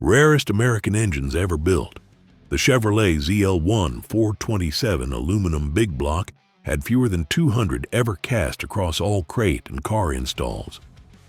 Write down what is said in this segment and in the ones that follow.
Rarest American engines ever built. The Chevrolet ZL1 427 aluminum big block had fewer than 200 ever cast across all crate and car installs.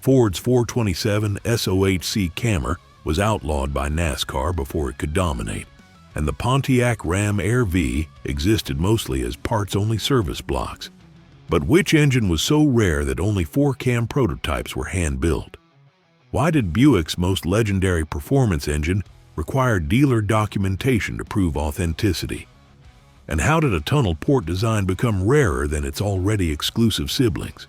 Ford's 427 SOHC Cammer was outlawed by NASCAR before it could dominate, and the Pontiac Ram Air V existed mostly as parts-only service blocks. But which engine was so rare that only 4-cam prototypes were hand-built? Why did Buick's most legendary performance engine require dealer documentation to prove authenticity? And how did a tunnel port design become rarer than its already exclusive siblings?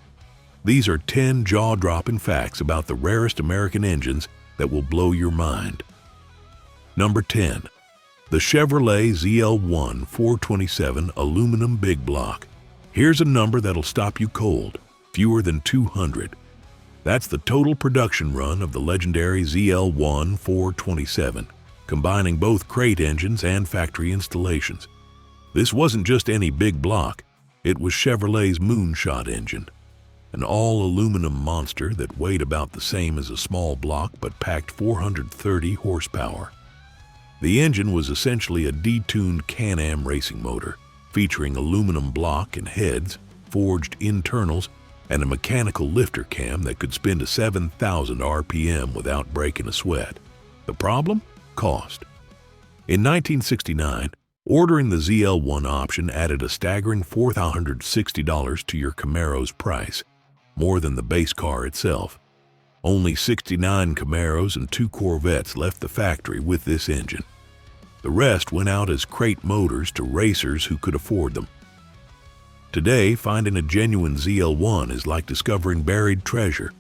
These are 10 jaw-dropping facts about the rarest American engines that will blow your mind. Number 10. The Chevrolet ZL1 427 aluminum big block. Here's a number that'll stop you cold: fewer than 200. That's the total production run of the legendary ZL1 427, combining both crate engines and factory installations. This wasn't just any big block, it was Chevrolet's Moonshot engine, an all-aluminum monster that weighed about the same as a small block but packed 430 horsepower. The engine was essentially a detuned Can-Am racing motor, featuring aluminum block and heads, forged internals, and a mechanical lifter cam that could spin to 7,000 RPM without breaking a sweat. The problem? Cost. In 1969, ordering the ZL1 option added a staggering $4,460 to your Camaro's price, more than the base car itself. Only 69 Camaros and 2 Corvettes left the factory with this engine. The rest went out as crate motors to racers who could afford them. Today, finding a genuine ZL1 is like discovering buried treasure.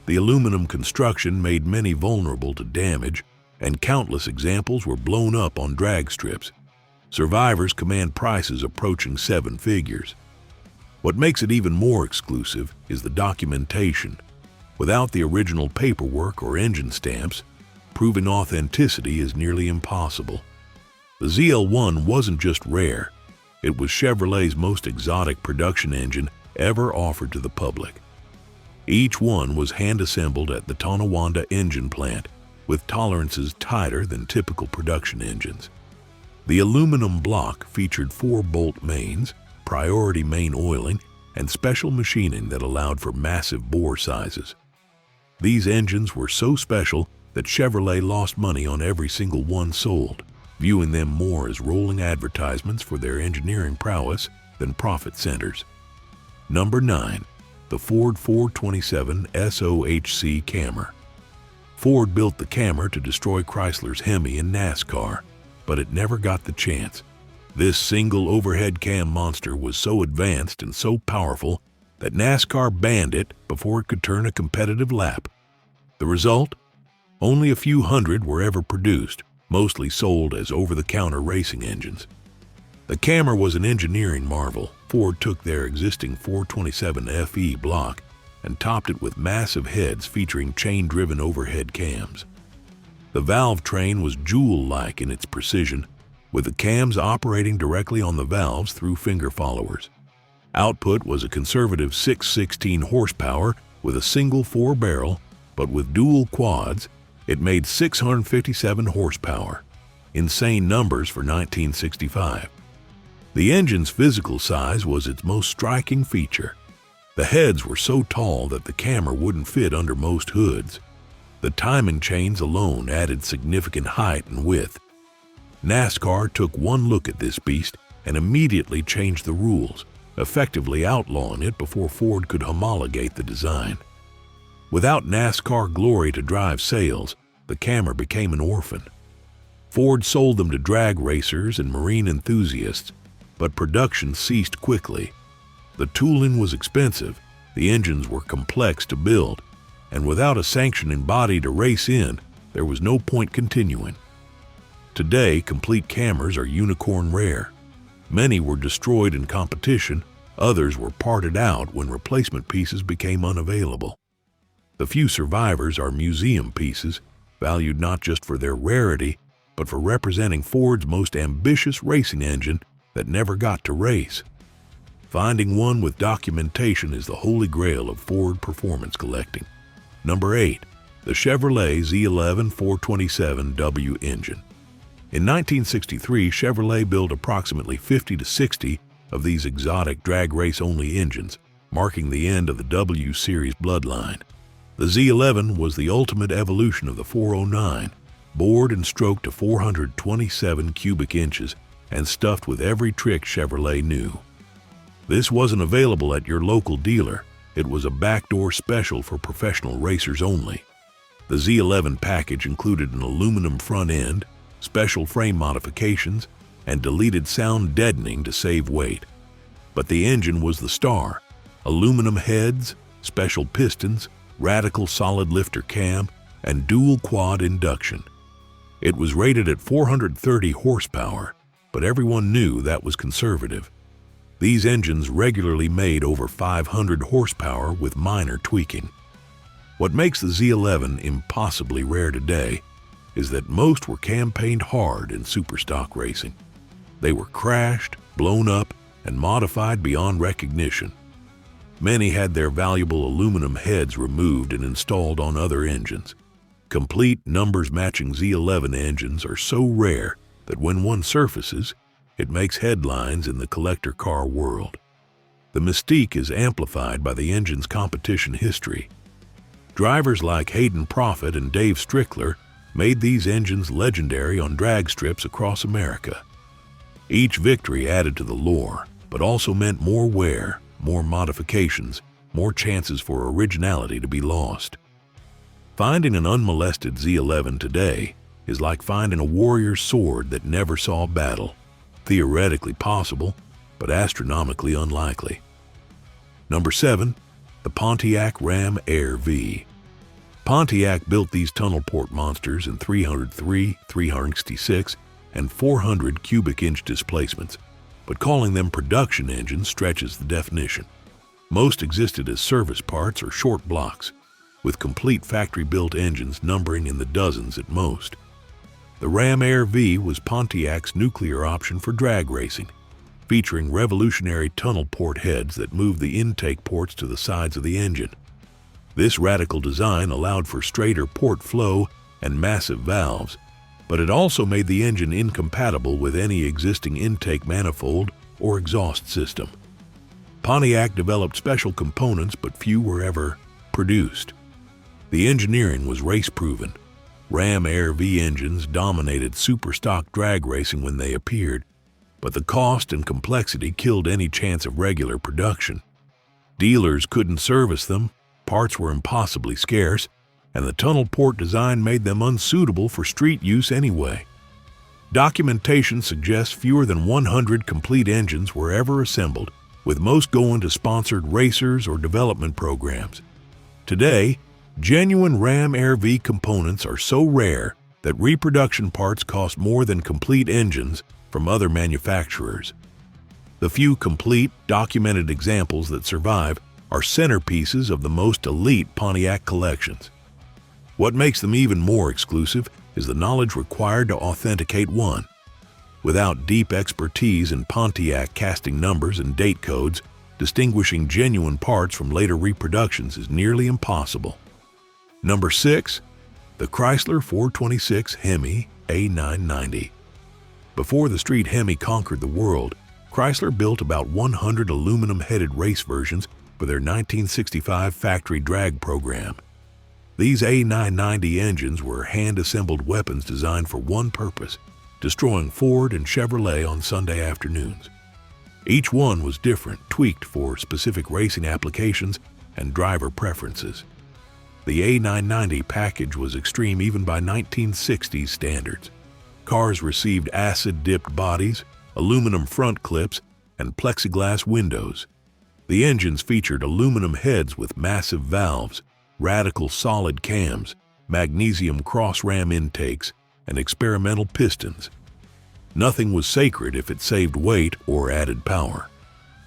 The aluminum construction made many vulnerable to damage, and countless examples were blown up on drag strips. Survivors command prices approaching 7 figures. What makes it even more exclusive is the documentation. Without the original paperwork or engine stamps, proving authenticity is nearly impossible. The ZL1 wasn't just rare. It was Chevrolet's most exotic production engine ever offered to the public. Each one was hand-assembled at the Tonawanda engine plant, with tolerances tighter than typical production engines. The aluminum block featured 4-bolt mains, priority main oiling, and special machining that allowed for massive bore sizes. These engines were so special that Chevrolet lost money on every single one sold, viewing them more as rolling advertisements for their engineering prowess than profit centers. Number 9. The Ford 427 SOHC Cammer. Ford built the Cammer to destroy Chrysler's Hemi in NASCAR, but it never got the chance. This single overhead cam monster was so advanced and so powerful that NASCAR banned it before it could turn a competitive lap. The result? Only a few hundred were ever produced, mostly sold as over-the-counter racing engines. The Cammer was an engineering marvel. Ford took their existing 427 FE block and topped it with massive heads featuring chain-driven overhead cams. The valve train was jewel-like in its precision, with the cams operating directly on the valves through finger followers. Output was a conservative 616 horsepower with a single 4-barrel, but with dual quads, it made 657 horsepower. Insane numbers for 1965. The engine's physical size was its most striking feature. The heads were so tall that the Cammer wouldn't fit under most hoods. The timing chains alone added significant height and width. NASCAR took one look at this beast and immediately changed the rules, effectively outlawing it before Ford could homologate the design. Without NASCAR glory to drive sales, the Cammer became an orphan. Ford sold them to drag racers and marine enthusiasts, but production ceased quickly. The tooling was expensive, the engines were complex to build, and without a sanctioning body to race in, there was no point continuing. Today, complete Cammers are unicorn rare. Many were destroyed in competition, others were parted out when replacement pieces became unavailable. The few survivors are museum pieces, valued not just for their rarity, but for representing Ford's most ambitious racing engine that never got to race. Finding one with documentation is the holy grail of Ford performance collecting. Number 8. the Chevrolet Z11 427W engine. In 1963, Chevrolet built approximately 50 to 60 of these exotic drag race-only engines, marking the end of the W Series bloodline. The Z11 was the ultimate evolution of the 409, bored and stroked to 427 cubic inches and stuffed with every trick Chevrolet knew. This wasn't available at your local dealer. It was a backdoor special for professional racers only. The Z11 package included an aluminum front end, special frame modifications, and deleted sound deadening to save weight. But the engine was the star. Aluminum heads, special pistons, radical solid lifter cam, and dual quad induction. It was rated at 430 horsepower, but everyone knew that was conservative. These engines regularly made over 500 horsepower with minor tweaking. What makes the Z11 impossibly rare today is that most were campaigned hard in superstock racing. They were crashed, blown up, and modified beyond recognition. Many had their valuable aluminum heads removed and installed on other engines. Complete numbers-matching Z11 engines are so rare that when one surfaces, it makes headlines in the collector car world. The mystique is amplified by the engine's competition history. Drivers like Hayden Proffitt and Dave Strickler made these engines legendary on drag strips across America. Each victory added to the lore, but also meant more wear, more modifications, more chances for originality to be lost. Finding an unmolested Z11 today is like finding a warrior's sword that never saw battle. Theoretically possible, but astronomically unlikely. Number 7. The Pontiac Ram Air V. Pontiac built these tunnel port monsters in 303, 366, and 400 cubic inch displacements, but calling them production engines stretches the definition. Most existed as service parts or short blocks, with complete factory-built engines numbering in the dozens at most. The Ram Air V was Pontiac's nuclear option for drag racing, featuring revolutionary tunnel port heads that moved the intake ports to the sides of the engine. This radical design allowed for straighter port flow and massive valves, but it also made the engine incompatible with any existing intake manifold or exhaust system. Pontiac developed special components, but few were ever produced. The engineering was race-proven. Ram Air V engines dominated superstock drag racing when they appeared, but the cost and complexity killed any chance of regular production. Dealers couldn't service them, parts were impossibly scarce, and the tunnel port design made them unsuitable for street use anyway. Documentation suggests fewer than 100 complete engines were ever assembled, with most going to sponsored racers or development programs. Today, genuine Ram Air V components are so rare that reproduction parts cost more than complete engines from other manufacturers. The few complete, documented examples that survive are centerpieces of the most elite Pontiac collections. What makes them even more exclusive is the knowledge required to authenticate one. Without deep expertise in Pontiac casting numbers and date codes, distinguishing genuine parts from later reproductions is nearly impossible. Number 6. The Chrysler 426 Hemi A990. Before the street Hemi conquered the world, Chrysler built about 100 aluminum-headed race versions for their 1965 factory drag program. These A990 engines were hand-assembled weapons designed for one purpose: destroying Ford and Chevrolet on Sunday afternoons. Each one was different, tweaked for specific racing applications and driver preferences. The A990 package was extreme even by 1960s standards. Cars received acid-dipped bodies, aluminum front clips, and plexiglass windows. The engines featured aluminum heads with massive valves, radical solid cams, magnesium cross-ram intakes, and experimental pistons. Nothing was sacred if it saved weight or added power.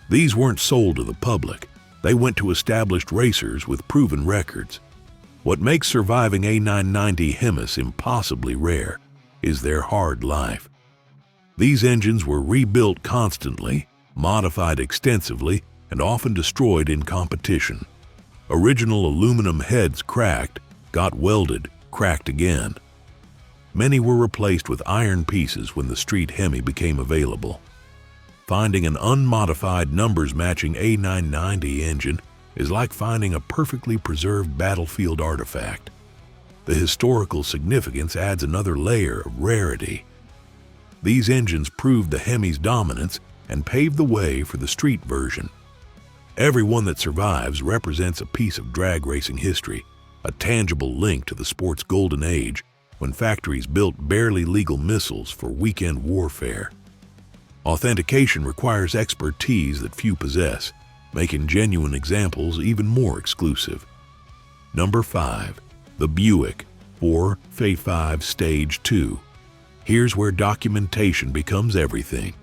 These weren't sold to the public. They went to established racers with proven records. What makes surviving A990 Hemis impossibly rare is their hard life. These engines were rebuilt constantly, modified extensively, and often destroyed in competition. Original aluminum heads cracked, got welded, cracked again. Many were replaced with iron pieces when the street Hemi became available. Finding an unmodified numbers-matching A990 engine is like finding a perfectly preserved battlefield artifact. The historical significance adds another layer of rarity. These engines proved the Hemi's dominance and paved the way for the street version. Every one that survives represents a piece of drag racing history, a tangible link to the sport's golden age when factories built barely legal missiles for weekend warfare. Authentication requires expertise that few possess, making genuine examples even more exclusive. Number 5. The Buick 455 Stage 2. Here's where documentation becomes everything.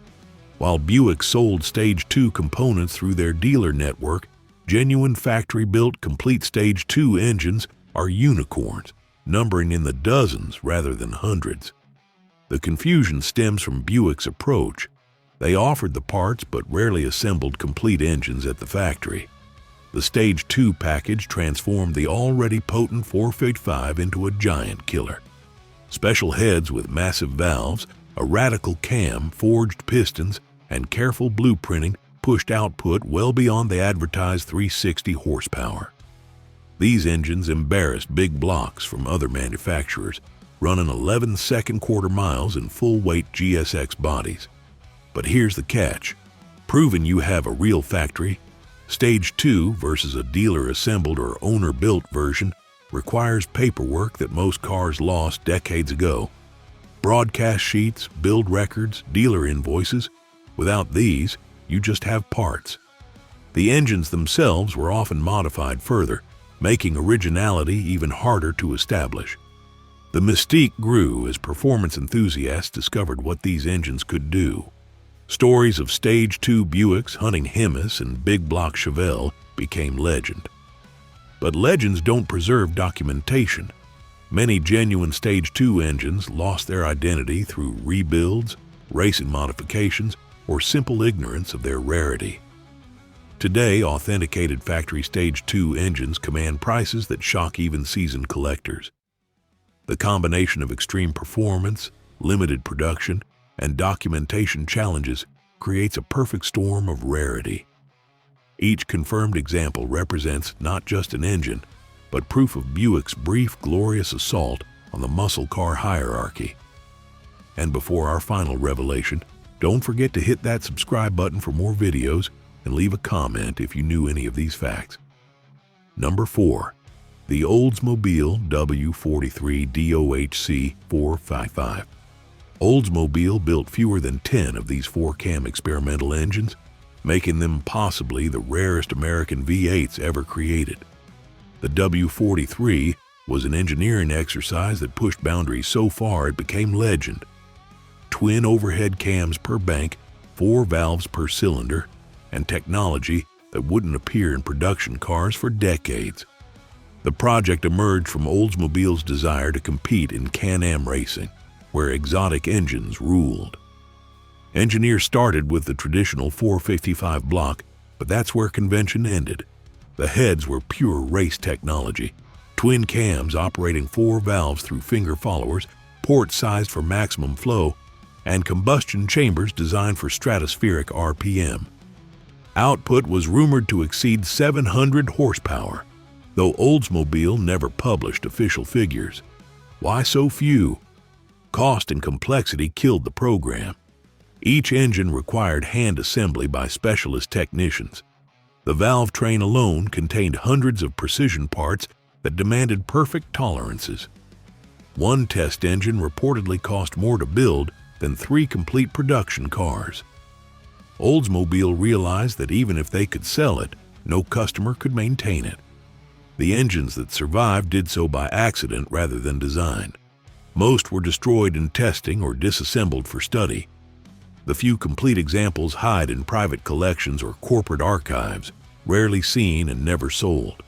While Buick sold Stage 2 components through their dealer network, genuine factory-built complete Stage 2 engines are unicorns, numbering in the dozens rather than hundreds. The confusion stems from Buick's approach. They offered the parts but rarely assembled complete engines at the factory. The Stage 2 package transformed the already potent 455 into a giant killer. Special heads with massive valves, a radical cam, forged pistons, and careful blueprinting pushed output well beyond the advertised 360 horsepower. These engines embarrassed big blocks from other manufacturers, running 11 second quarter miles in full-weight GSX bodies. But here's the catch. Proving you have a real factory, Stage 2 versus a dealer-assembled or owner-built version requires paperwork that most cars lost decades ago. Broadcast sheets, build records, dealer invoices. Without these, you just have parts. The engines themselves were often modified further, making originality even harder to establish. The mystique grew as performance enthusiasts discovered what these engines could do. Stories of Stage 2 Buicks hunting Hemis and big block Chevelle became legend. But legends don't preserve documentation. Many genuine Stage 2 engines lost their identity through rebuilds, racing modifications, or simple ignorance of their rarity. Today, authenticated factory Stage 2 engines command prices that shock even seasoned collectors. The combination of extreme performance, limited production, and documentation challenges creates a perfect storm of rarity. Each confirmed example represents not just an engine, but proof of Buick's brief, glorious assault on the muscle car hierarchy. And before our final revelation, don't forget to hit that subscribe button for more videos and leave a comment if you knew any of these facts. Number 4. The Oldsmobile W-43 DOHC 455. Oldsmobile built fewer than 10 of these 4-cam experimental engines, making them possibly the rarest American V8s ever created. The W-43 was an engineering exercise that pushed boundaries so far it became legend. Twin overhead cams per bank, 4 valves per cylinder, and technology that wouldn't appear in production cars for decades. The project emerged from Oldsmobile's desire to compete in Can-Am racing, where exotic engines ruled. Engineers started with the traditional 455 block, but that's where convention ended. The heads were pure race technology, twin cams operating 4 valves through finger followers, ports sized for maximum flow, and combustion chambers designed for stratospheric RPM. Output was rumored to exceed 700 horsepower, though Oldsmobile never published official figures. Why so few? Cost and complexity killed the program. Each engine required hand assembly by specialist technicians. The valve train alone contained hundreds of precision parts that demanded perfect tolerances. One test engine reportedly cost more to build than 3 complete production cars. Oldsmobile realized that even if they could sell it, no customer could maintain it. The engines that survived did so by accident rather than design. Most were destroyed in testing or disassembled for study. The few complete examples hide in private collections or corporate archives, rarely seen and never sold.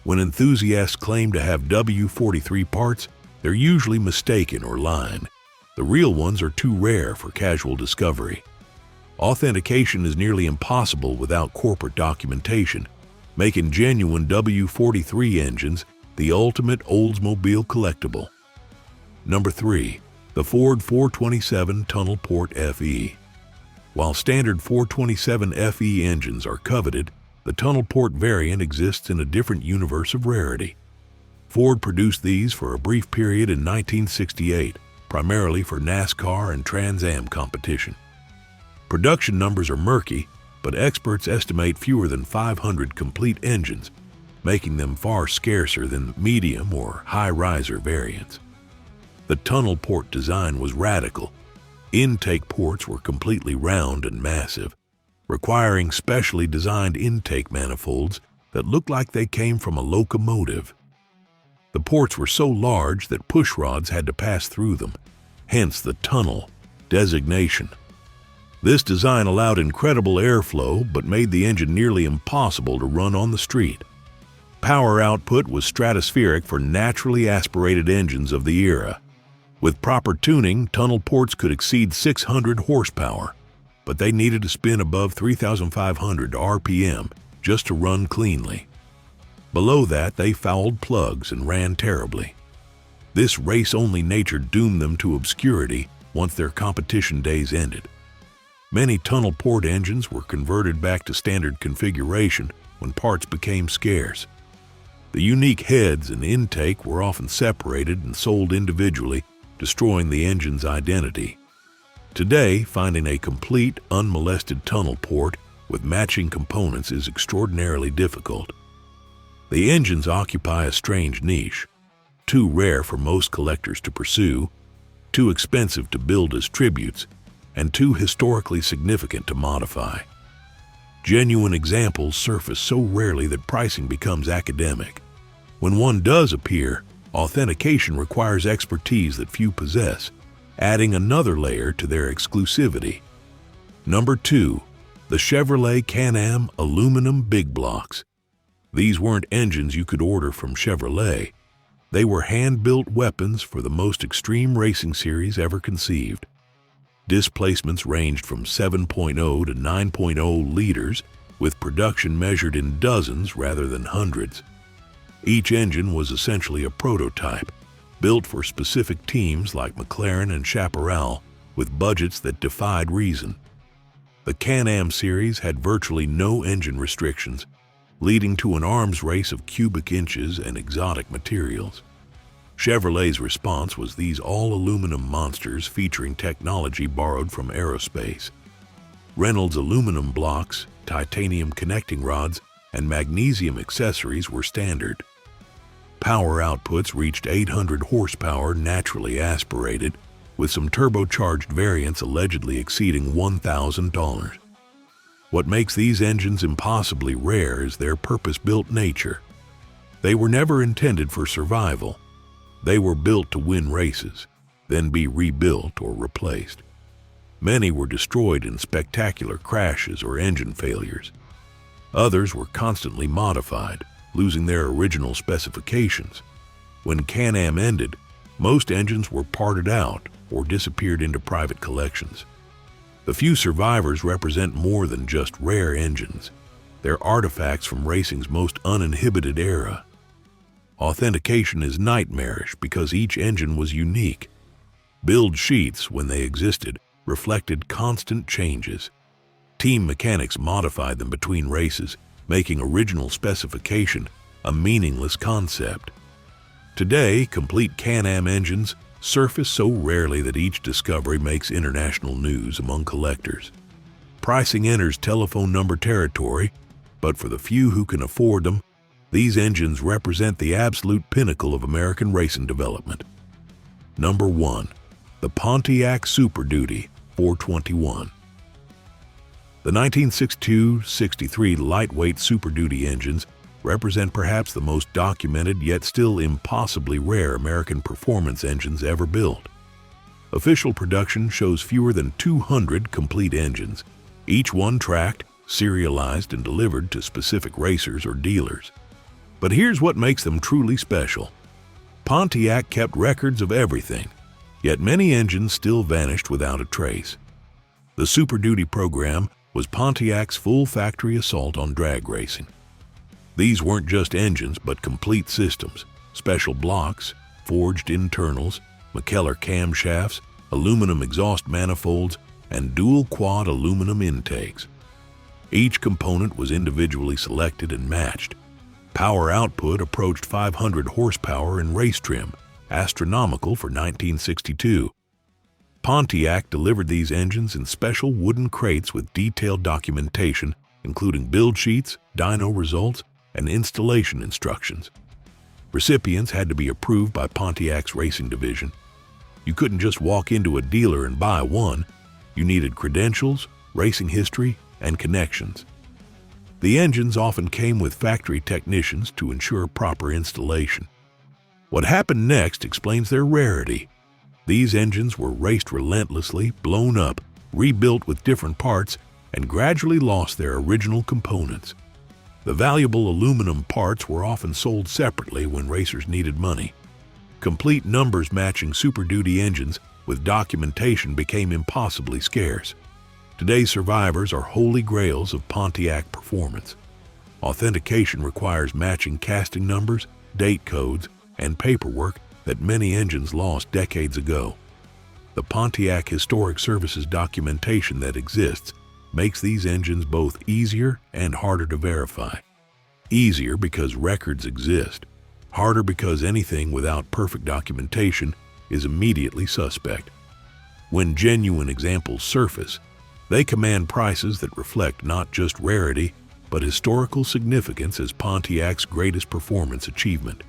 When enthusiasts claim to have W-43 parts, they're usually mistaken or lying. The real ones are too rare for casual discovery. Authentication is nearly impossible without corporate documentation, making genuine W-43 engines the ultimate Oldsmobile collectible. Number 3. The Ford 427 Tunnel Port FE. While standard 427 FE engines are coveted, the tunnel port variant exists in a different universe of rarity. Ford produced these for a brief period in 1968, primarily for NASCAR and Trans Am competition. Production numbers are murky, but experts estimate fewer than 500 complete engines, making them far scarcer than medium or high riser variants. The tunnel port design was radical. Intake ports were completely round and massive, requiring specially designed intake manifolds that looked like they came from a locomotive. The ports were so large that push rods had to pass through them, hence the tunnel designation. This design allowed incredible airflow but made the engine nearly impossible to run on the street. Power output was stratospheric for naturally aspirated engines of the era. With proper tuning, tunnel ports could exceed 600 horsepower, but they needed to spin above 3,500 RPM just to run cleanly. Below that, they fouled plugs and ran terribly. This race-only nature doomed them to obscurity once their competition days ended. Many tunnel port engines were converted back to standard configuration when parts became scarce. The unique heads and intake were often separated and sold individually, destroying the engine's identity. Today, finding a complete, unmolested tunnel port with matching components is extraordinarily difficult. The engines occupy a strange niche, too rare for most collectors to pursue, too expensive to build as tributes, and too historically significant to modify. Genuine examples surface so rarely that pricing becomes academic. When one does appear, authentication requires expertise that few possess, adding another layer to their exclusivity. Number 2. The Chevrolet Can-Am Aluminum Big Blocks. These weren't engines you could order from Chevrolet. They were hand-built weapons for the most extreme racing series ever conceived. Displacements ranged from 7.0 to 9.0 liters, with production measured in dozens rather than hundreds. Each engine was essentially a prototype, built for specific teams like McLaren and Chaparral, with budgets that defied reason. The Can-Am series had virtually no engine restrictions, leading to an arms race of cubic inches and exotic materials. Chevrolet's response was these all-aluminum monsters featuring technology borrowed from aerospace. Reynolds aluminum blocks, titanium connecting rods, and magnesium accessories were standard. Power outputs reached 800 horsepower naturally aspirated, with some turbocharged variants allegedly exceeding $1,000. What makes these engines impossibly rare is their purpose-built nature. They were never intended for survival. They were built to win races, then be rebuilt or replaced. Many were destroyed in spectacular crashes or engine failures. Others were constantly modified, losing their original specifications. When Can-Am ended, most engines were parted out or disappeared into private collections. The few survivors represent more than just rare engines. They're artifacts from racing's most uninhibited era. Authentication is nightmarish because each engine was unique. Build sheets, when they existed, reflected constant changes. Team mechanics modified them between races, making original specification a meaningless concept. Today, complete Can-Am engines surface so rarely that each discovery makes international news among collectors. Pricing enters telephone number territory, but for the few who can afford them, these engines represent the absolute pinnacle of American racing development. Number 1. The Pontiac Super Duty 421. The 1962-63 lightweight Super Duty engines represent perhaps the most documented yet still impossibly rare American performance engines ever built. Official production shows fewer than 200 complete engines, each one tracked, serialized, and delivered to specific racers or dealers. But here's what makes them truly special. Pontiac kept records of everything, yet many engines still vanished without a trace. The Super Duty program was Pontiac's full factory assault on drag racing. These weren't just engines, but complete systems, special blocks, forged internals, McKellar camshafts, aluminum exhaust manifolds, and dual quad aluminum intakes. Each component was individually selected and matched. Power output approached 500 horsepower in race trim, astronomical for 1962. Pontiac delivered these engines in special wooden crates with detailed documentation, including build sheets, dyno results, and installation instructions. Recipients had to be approved by Pontiac's racing division. You couldn't just walk into a dealer and buy one. You needed credentials, racing history, and connections. The engines often came with factory technicians to ensure proper installation. What happened next explains their rarity. These engines were raced relentlessly, blown up, rebuilt with different parts, and gradually lost their original components. The valuable aluminum parts were often sold separately when racers needed money. Complete numbers matching Super Duty engines with documentation became impossibly scarce. Today's survivors are holy grails of Pontiac performance. Authentication requires matching casting numbers, date codes, and paperwork that many engines lost decades ago. The Pontiac Historic Services documentation that exists makes these engines both easier and harder to verify. Easier because records exist. Harder because anything without perfect documentation is immediately suspect. When genuine examples surface, they command prices that reflect not just rarity, but historical significance as Pontiac's greatest performance achievement.